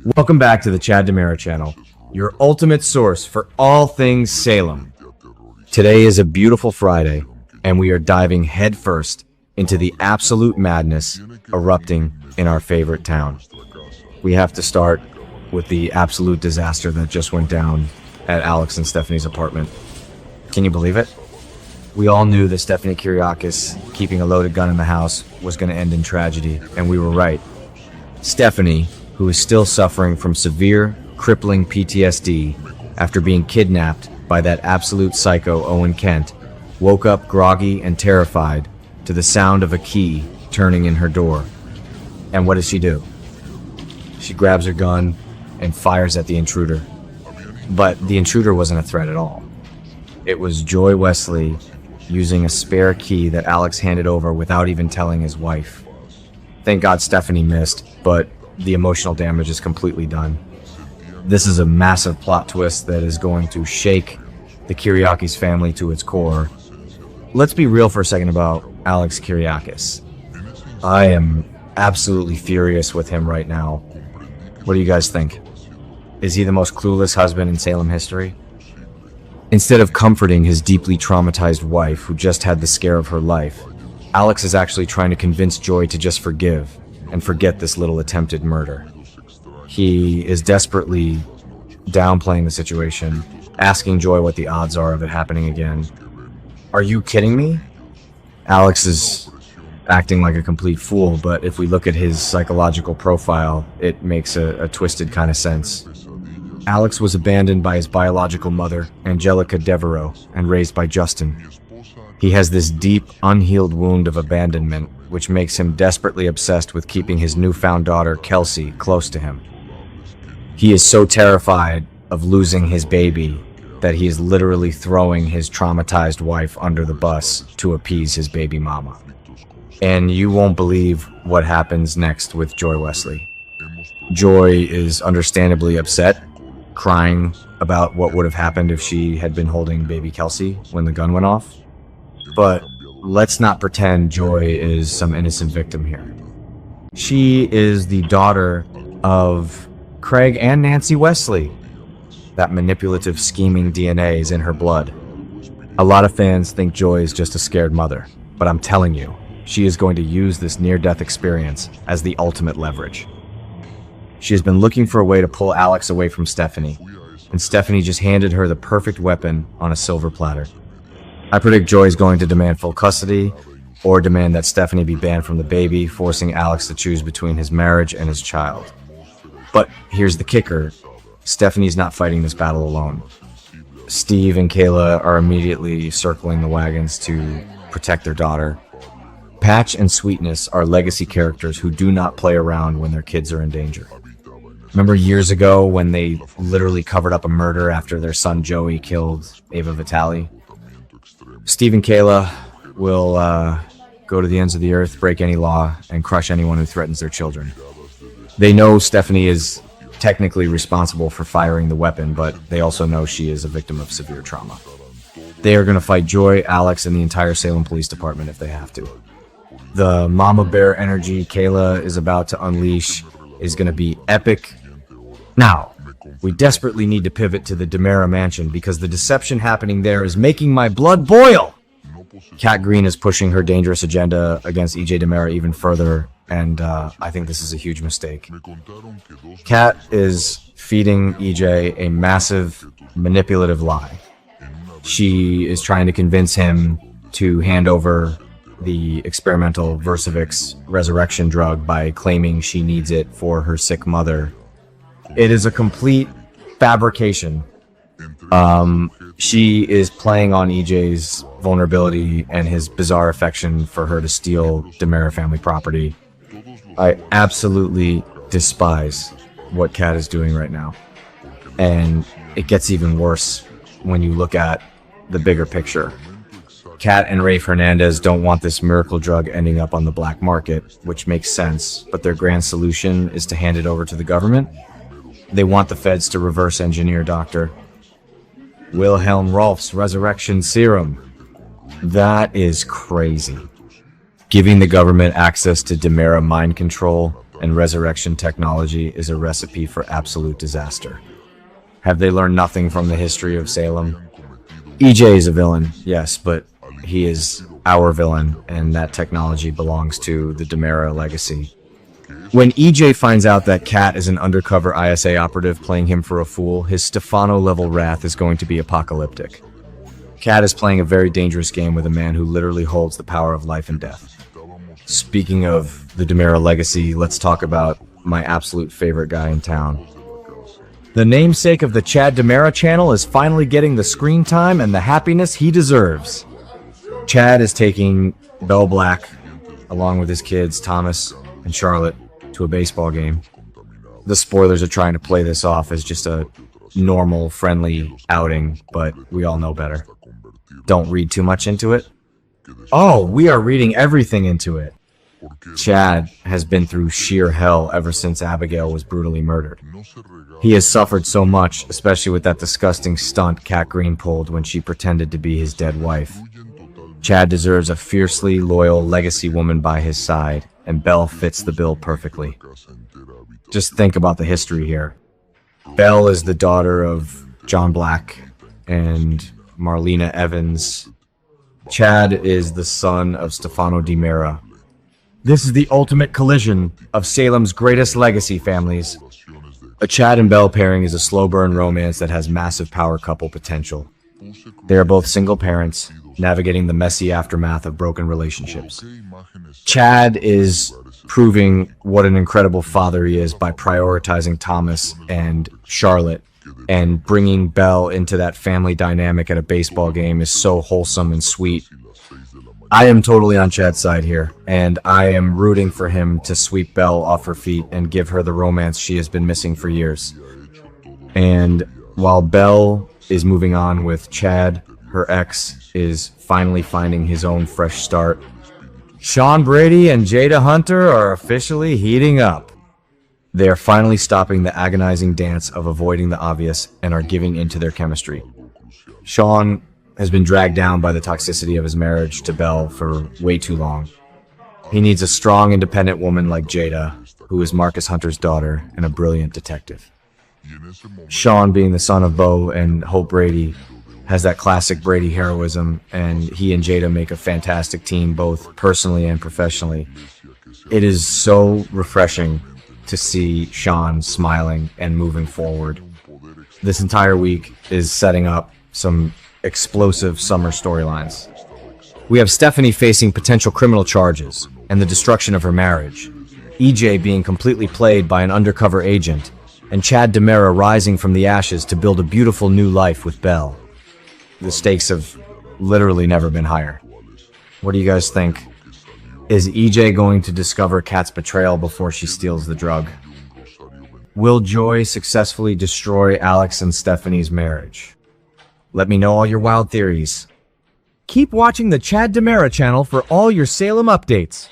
Welcome back to the DiMera channel, your ultimate source for all things Salem. Today is a beautiful Friday, and we are diving headfirst into the absolute madness erupting in our favorite town. We have to start with the absolute disaster that just went down at Alex and Stephanie's apartment. Can you believe it? We all knew that Stephanie Kyriakis keeping a loaded gun in the house was going to end in tragedy, and we were right. Stephanie, who is still suffering from severe, crippling PTSD after being kidnapped by that absolute psycho Owen Kent, woke up groggy and terrified to the sound of a key turning in her door. And what does she do? She grabs her gun and fires at the intruder. But the intruder wasn't a threat at all. It was Joy Wesley using a spare key that Alex handed over without even telling his wife. Thank God Stephanie missed, but the emotional damage is completely done. This is a massive plot twist that is going to shake the Kyriakis family to its core. Let's be real for a second about Alex Kyriakis. I am absolutely furious with him right now. What do you guys think? Is he the most clueless husband in Salem history? Instead of comforting his deeply traumatized wife who just had the scare of her life, Alex is actually trying to convince Joy to just forgive and forget this little attempted murder. He is desperately downplaying the situation, asking Joy what the odds are of it happening again. Are you kidding me? Alex is acting like a complete fool, but if we look at his psychological profile, it makes a twisted kind of sense. Alex was abandoned by his biological mother, Angelica Devereaux, and raised by Justin. He has this deep, unhealed wound of abandonment, which makes him desperately obsessed with keeping his newfound daughter, Kelsey, close to him. He is so terrified of losing his baby that he is literally throwing his traumatized wife under the bus to appease his baby mama. And you won't believe what happens next with Joy Wesley. Joy is understandably upset, crying about what would have happened if she had been holding baby Kelsey when the gun went off. But let's not pretend Joy is some innocent victim here. She is the daughter of Craig and Nancy Wesley. That manipulative, scheming DNA is in her blood. A lot of fans think Joy is just a scared mother, but I'm telling you, she is going to use this near-death experience as the ultimate leverage. She has been looking for a way to pull Alex away from Stephanie, and Stephanie just handed her the perfect weapon on a silver platter. I predict Joy is going to demand full custody, or demand that Stephanie be banned from the baby, forcing Alex to choose between his marriage and his child. But here's the kicker. Stephanie's not fighting this battle alone. Steve and Kayla are immediately circling the wagons to protect their daughter. Patch and Sweetness are legacy characters who do not play around when their kids are in danger. Remember years ago when they literally covered up a murder after their son Joey killed Ava Vitale? Steve and Kayla will go to the ends of the earth, break any law, and crush anyone who threatens their children. They know Stephanie is technically responsible for firing the weapon, but they also know she is a victim of severe trauma. They are going to fight Joy, Alex, and the entire Salem Police Department if they have to. The mama bear energy Kayla is about to unleash is going to be epic. Now, we desperately need to pivot to the DiMera mansion because the deception happening there is making my blood boil. Kat Green is pushing her dangerous agenda against EJ DiMera even further, and I think this is a huge mistake. Kat is feeding EJ a massive, manipulative lie. She is trying to convince him to hand over the experimental Versavix resurrection drug by claiming she needs it for her sick mother. It is a complete fabrication. She is playing on EJ's vulnerability and his bizarre affection for her to steal DiMera family property. I absolutely despise what Kat is doing right now. And it gets even worse when you look at the bigger picture. Kat and Rafe Hernandez don't want this miracle drug ending up on the black market, which makes sense, but their grand solution is to hand it over to the government. They want the feds to reverse engineer Dr. Wilhelm Rolf's resurrection serum. That is crazy. Giving the government access to DiMera mind control and resurrection technology is a recipe for absolute disaster. Have they learned nothing from the history of Salem? EJ is a villain, yes, but he is our villain, and that technology belongs to the DiMera legacy. When EJ finds out that Kat is an undercover ISA operative playing him for a fool, his Stefano-level wrath is going to be apocalyptic. Kat is playing a very dangerous game with a man who literally holds the power of life and death. Speaking of the DiMera legacy, let's talk about my absolute favorite guy in town. The namesake of the Chad DiMera channel is finally getting the screen time and the happiness he deserves. Chad is taking Belle Black, along with his kids, Thomas and Charlotte, to a baseball game. The spoilers are trying to play this off as just a normal, friendly outing, but we all know better. Don't read too much into it. Oh, we are reading everything into it. Chad has been through sheer hell ever since Abigail was brutally murdered. He has suffered so much, especially with that disgusting stunt Kat Green pulled when she pretended to be his dead wife. Chad deserves a fiercely loyal legacy woman by his side, and Belle fits the bill perfectly. Just think about the history here. Belle is the daughter of John Black and Marlena Evans. Chad is the son of Stefano DiMera. This is the ultimate collision of Salem's greatest legacy families. A Chad and Belle pairing is a slow burn romance that has massive power couple potential. They are both single parents, navigating the messy aftermath of broken relationships. Chad is proving what an incredible father he is by prioritizing Thomas and Charlotte, and bringing Belle into that family dynamic at a baseball game is so wholesome and sweet. I am totally on Chad's side here, and I am rooting for him to sweep Belle off her feet and give her the romance she has been missing for years. And while Belle is moving on with Chad, her ex is finally finding his own fresh start. Sean Brady and Jada Hunter are officially heating up. They are finally stopping the agonizing dance of avoiding the obvious and are giving into their chemistry. Sean has been dragged down by the toxicity of his marriage to Belle for way too long. He needs a strong, independent woman like Jada, who is Marcus Hunter's daughter and a brilliant detective. Sean, being the son of Bo and Hope Brady, has that classic Brady heroism, and he and Jada make a fantastic team both personally and professionally. It is so refreshing to see Sean smiling and moving forward. This entire week is setting up some explosive summer storylines. We have Stephanie facing potential criminal charges and the destruction of her marriage, EJ being completely played by an undercover agent, and Chad DiMera rising from the ashes to build a beautiful new life with Belle. The stakes have literally never been higher. What do you guys think? Is EJ going to discover Kat's betrayal before she steals the drug? Will Joy successfully destroy Alex and Stephanie's marriage? Let me know all your wild theories. Keep watching the Chad DiMera channel for all your Salem updates.